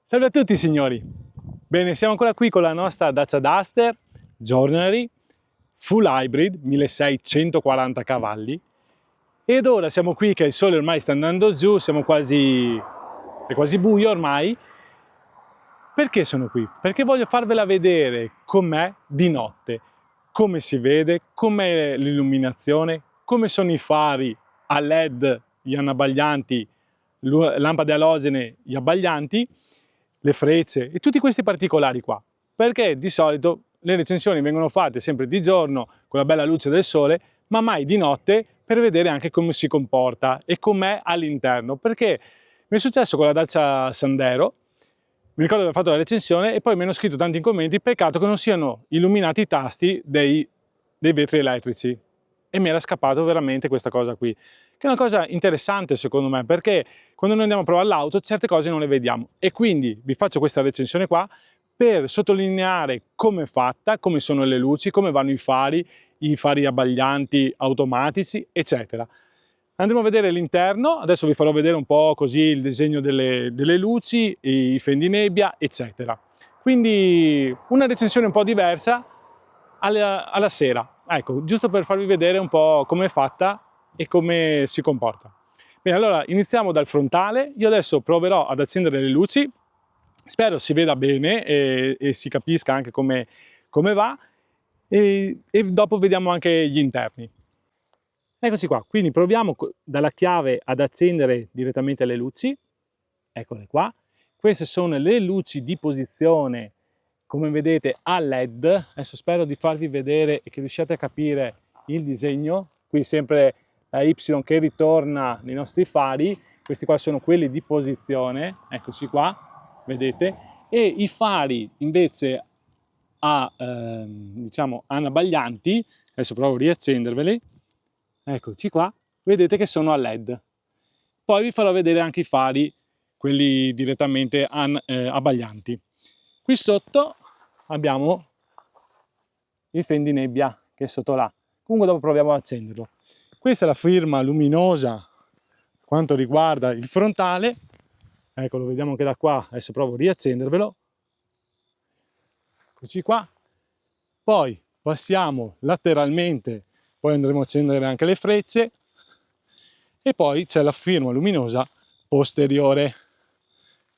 Salve a tutti signori! Bene, siamo ancora qui con la nostra Dacia Duster Journey Full Hybrid 1640 cavalli ed ora siamo qui che il sole ormai sta andando giù, è quasi buio ormai. Perché sono qui? Perché voglio farvela vedere com'è di notte, come si vede, com'è l'illuminazione, come sono i fari a LED, gli anabbaglianti, lampade alogene, gli abbaglianti, le frecce e tutti questi particolari qua. Perché di solito le recensioni vengono fatte sempre di giorno con la bella luce del sole, ma mai di notte per vedere anche come si comporta e com'è all'interno. Perché mi è successo con la Dacia Sandero. Mi ricordo di aver fatto la recensione e poi mi hanno scritto tanti commenti, peccato che non siano illuminati i tasti dei vetri elettrici. E mi era scappato veramente questa cosa qui, che è una cosa interessante secondo me, perché quando noi andiamo a provare l'auto certe cose non le vediamo. E quindi vi faccio questa recensione qua per sottolineare come è fatta, come sono le luci, come vanno i fari abbaglianti automatici, eccetera. Andremo a vedere l'interno, adesso vi farò vedere un po' così il disegno delle luci, i fendinebbia, eccetera. Quindi una recensione un po' diversa alla sera, ecco, giusto per farvi vedere un po' come è fatta e come si comporta. Bene, allora iniziamo dal frontale. Io adesso proverò ad accendere le luci, spero si veda bene e si capisca anche come va e dopo vediamo anche gli interni. Eccoci qua, quindi proviamo dalla chiave ad accendere direttamente le luci, eccole qua. Queste sono le luci di posizione, come vedete, a LED. Adesso spero di farvi vedere e che riusciate a capire il disegno. Qui sempre la Y che ritorna nei nostri fari, questi qua sono quelli di posizione, eccoci qua, vedete. E i fari invece diciamo anabbaglianti, adesso provo a riaccenderveli. Eccoci qua, vedete che sono a LED. Poi vi farò vedere anche i fari, quelli direttamente abbaglianti. Qui sotto abbiamo il fendinebbia che è sotto là. Comunque dopo proviamo ad accenderlo. Questa è la firma luminosa quanto riguarda il frontale. Ecco, lo vediamo anche da qua. Adesso provo a riaccendervelo. Eccoci qua. Poi passiamo lateralmente. Poi andremo a accendere anche le frecce e poi c'è la firma luminosa posteriore,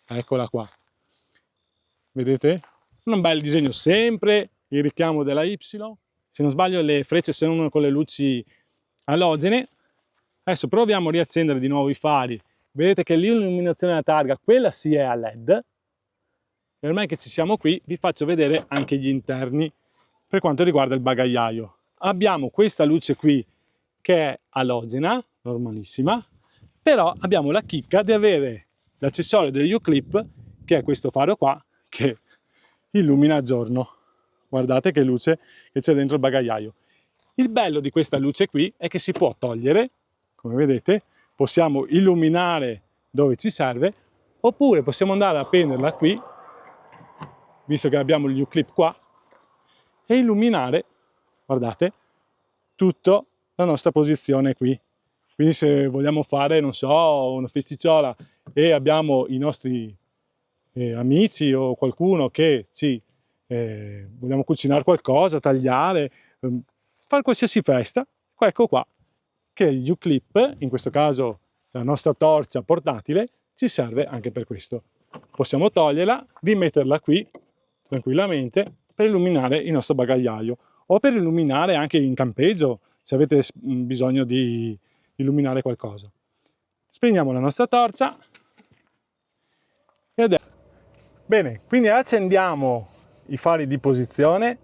eccola qua, vedete? Un bel disegno, sempre il richiamo della Y, se non sbaglio le frecce sono con le luci alogene. Adesso proviamo a riaccendere di nuovo i fari, vedete che l'illuminazione della targa, quella sì è a LED, e ormai che ci siamo qui vi faccio vedere anche gli interni per quanto riguarda il bagagliaio. Abbiamo questa luce qui che è alogena, normalissima, però abbiamo la chicca di avere l'accessorio degli U-Clip, che è questo faro qua, che illumina a giorno. Guardate che luce che c'è dentro il bagagliaio. Il bello di questa luce qui è che si può togliere, come vedete, possiamo illuminare dove ci serve, oppure possiamo andare a prenderla qui, visto che abbiamo gli U-Clip qua, e illuminare, guardate, tutta la nostra posizione qui. Quindi se vogliamo fare, non so, una festicciola e abbiamo i nostri amici o qualcuno che ci vogliamo cucinare qualcosa, tagliare, fare qualsiasi festa, ecco qua che gli U-Clip, in questo caso la nostra torcia portatile, ci serve anche per questo. Possiamo toglierla, rimetterla qui tranquillamente per illuminare il nostro bagagliaio o per illuminare anche in campeggio se avete bisogno di illuminare qualcosa. Spegniamo la nostra torcia e adesso... Bene, quindi accendiamo i fari di posizione,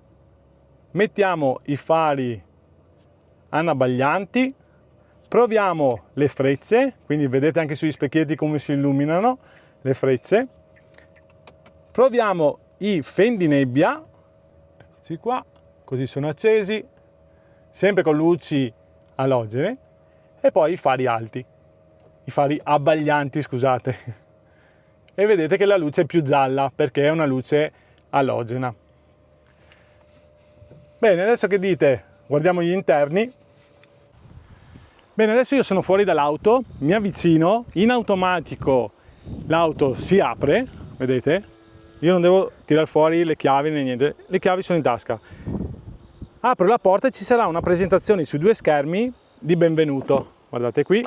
mettiamo i fari anabbaglianti, proviamo le frecce, quindi vedete anche sugli specchietti come si illuminano le frecce, proviamo i fendinebbia, eccoci qua, così sono accesi, sempre con luci alogene, e poi i fari alti, i fari abbaglianti, scusate, e vedete che la luce è più gialla perché è una luce alogena. Bene, adesso che dite? Guardiamo gli interni. Bene, adesso io sono fuori dall'auto, mi avvicino, in automatico l'auto si apre, vedete? Io non devo tirare fuori le chiavi né niente, le chiavi sono in tasca. Apro la porta e ci sarà una presentazione su 2 schermi di benvenuto. Guardate qui.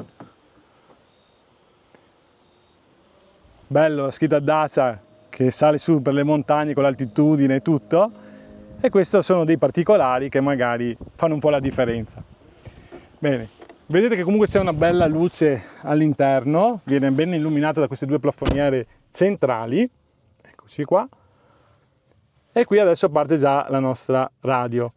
Bello, la scritta Dacia che sale su per le montagne con l'altitudine e tutto. E questi sono dei particolari che magari fanno un po' la differenza. Bene, vedete che comunque c'è una bella luce all'interno, viene ben illuminato da queste 2 plafoniere centrali. Eccoci qua. E qui adesso parte già la nostra radio.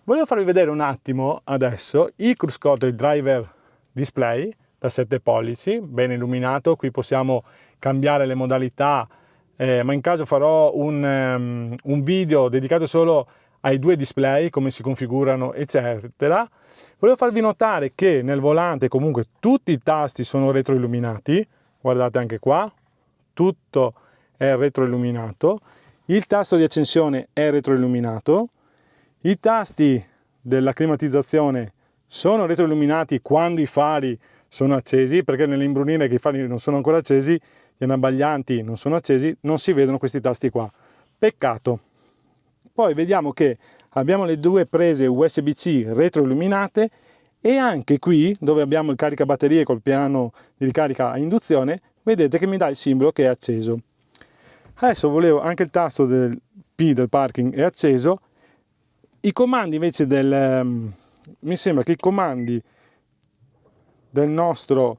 Volevo farvi vedere un attimo adesso il cruise control, il driver display da 7 pollici, ben illuminato. Qui possiamo cambiare le modalità, ma in caso farò un video dedicato solo ai 2 display, come si configurano, eccetera. Volevo farvi notare che nel volante comunque tutti i tasti sono retroilluminati, guardate anche qua, tutto è retroilluminato, il tasto di accensione è retroilluminato, i tasti della climatizzazione sono retroilluminati quando i fari sono accesi, perché nell'imbrunire che i fari non sono ancora accesi, gli anabbaglianti non sono accesi, non si vedono questi tasti qua. Peccato. Poi vediamo che abbiamo le 2 prese USB-C retroilluminate e anche qui, dove abbiamo il caricabatterie col piano di ricarica a induzione, vedete che mi dà il simbolo che è acceso. Adesso volevo anche il tasto del P del parking è acceso. I comandi invece mi sembra che i comandi del nostro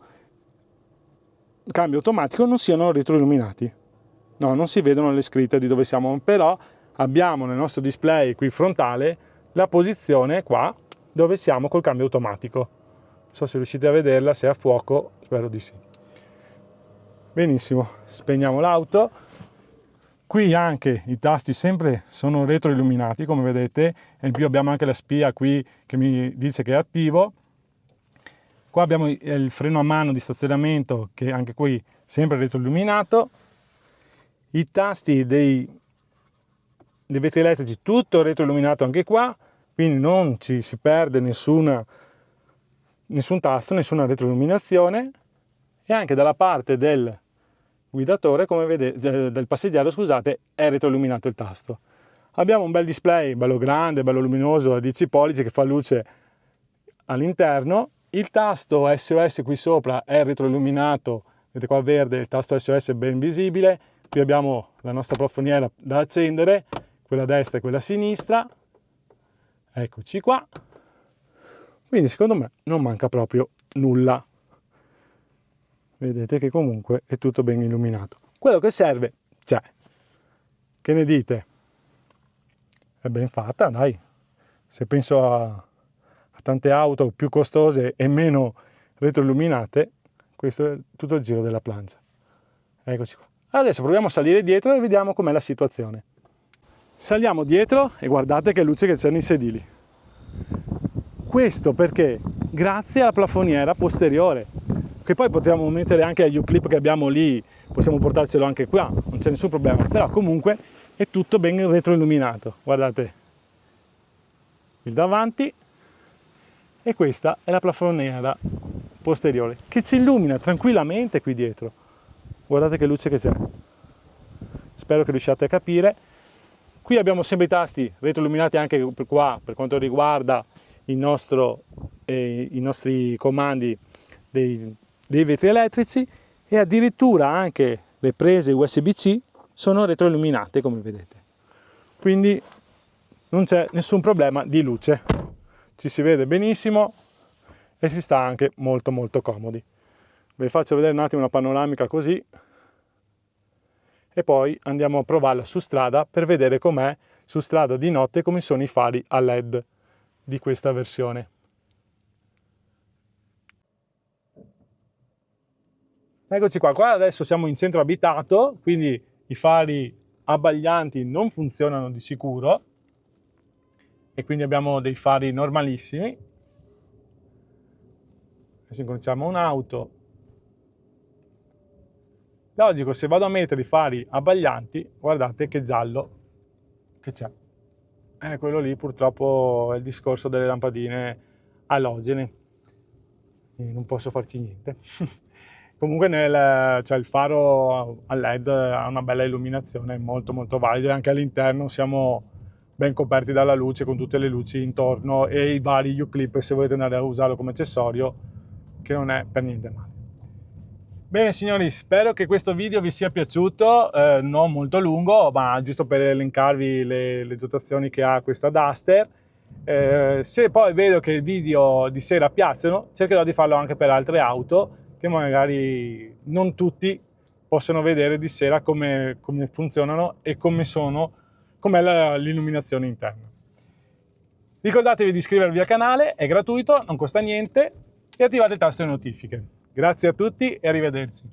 cambio automatico non siano retroilluminati. No, non si vedono le scritte di dove siamo, però abbiamo nel nostro display qui frontale la posizione qua dove siamo col cambio automatico. Non so se riuscite a vederla, se è a fuoco, spero di sì. Benissimo, spegniamo l'auto. Qui anche i tasti sempre sono retroilluminati, come vedete, e in più abbiamo anche la spia qui che mi dice che è attivo. Qua abbiamo il freno a mano di stazionamento che anche qui sempre retroilluminato. I tasti dei vetri elettrici tutto retroilluminato anche qua, quindi non ci si perde nessun tasto, nessuna retroilluminazione. E anche dalla parte del guidatore, come vedete, del passeggero, scusate, è retroilluminato il tasto. Abbiamo un bel display, bello grande, bello luminoso, da 10 pollici che fa luce all'interno. Il tasto SOS qui sopra è retroilluminato, vedete qua verde, il tasto SOS è ben visibile. Qui abbiamo la nostra plafoniera da accendere, quella a destra e quella a sinistra. Eccoci qua. Quindi secondo me non manca proprio nulla. Vedete che comunque è tutto ben illuminato. Quello che serve c'è. Che ne dite? È ben fatta, dai. Se penso a tante auto più costose e meno retroilluminate, questo è tutto il giro della plancia. Eccoci qua. Adesso proviamo a salire dietro e vediamo com'è la situazione. Saliamo dietro e guardate che luce che c'è nei sedili. Questo perché? Grazie alla plafoniera posteriore, che poi potremmo mettere anche agli U-clip che abbiamo lì, possiamo portarcelo anche qua, non c'è nessun problema, però comunque è tutto ben retroilluminato. Guardate il davanti e questa è la plafoniera posteriore che ci illumina tranquillamente qui dietro. Guardate che luce che c'è. Spero che riusciate a capire. Qui abbiamo sempre i tasti retroilluminati anche per qua per quanto riguarda i nostri comandi dei vetri elettrici, e addirittura anche le prese USB-C sono retroilluminate, come vedete. Quindi non c'è nessun problema di luce, ci si vede benissimo e si sta anche molto molto comodi. Vi faccio vedere un attimo una panoramica così e poi andiamo a provarla su strada per vedere com'è su strada di notte, come sono i fari a LED di questa versione. Eccoci qua, adesso siamo in centro abitato, quindi i fari abbaglianti non funzionano di sicuro e quindi abbiamo dei fari normalissimi. Adesso incominciamo un'auto. Logico, se vado a mettere i fari abbaglianti, guardate che giallo che c'è. Quello lì purtroppo è il discorso delle lampadine alogene. Non posso farci niente. Comunque cioè il faro a LED ha una bella illuminazione, molto molto valida, e anche all'interno siamo ben coperti dalla luce con tutte le luci intorno e i vari U-clip se volete andare a usarlo come accessorio, che non è per niente male. Bene signori, spero che questo video vi sia piaciuto, non molto lungo, ma giusto per elencarvi le dotazioni che ha questa Duster. Se poi vedo che i video di sera piacciono, cercherò di farlo anche per altre auto che magari non tutti possono vedere di sera come funzionano e com'è l'illuminazione interna. Ricordatevi di iscrivervi al canale, è gratuito, non costa niente, e attivate il tasto di notifiche. Grazie a tutti e arrivederci.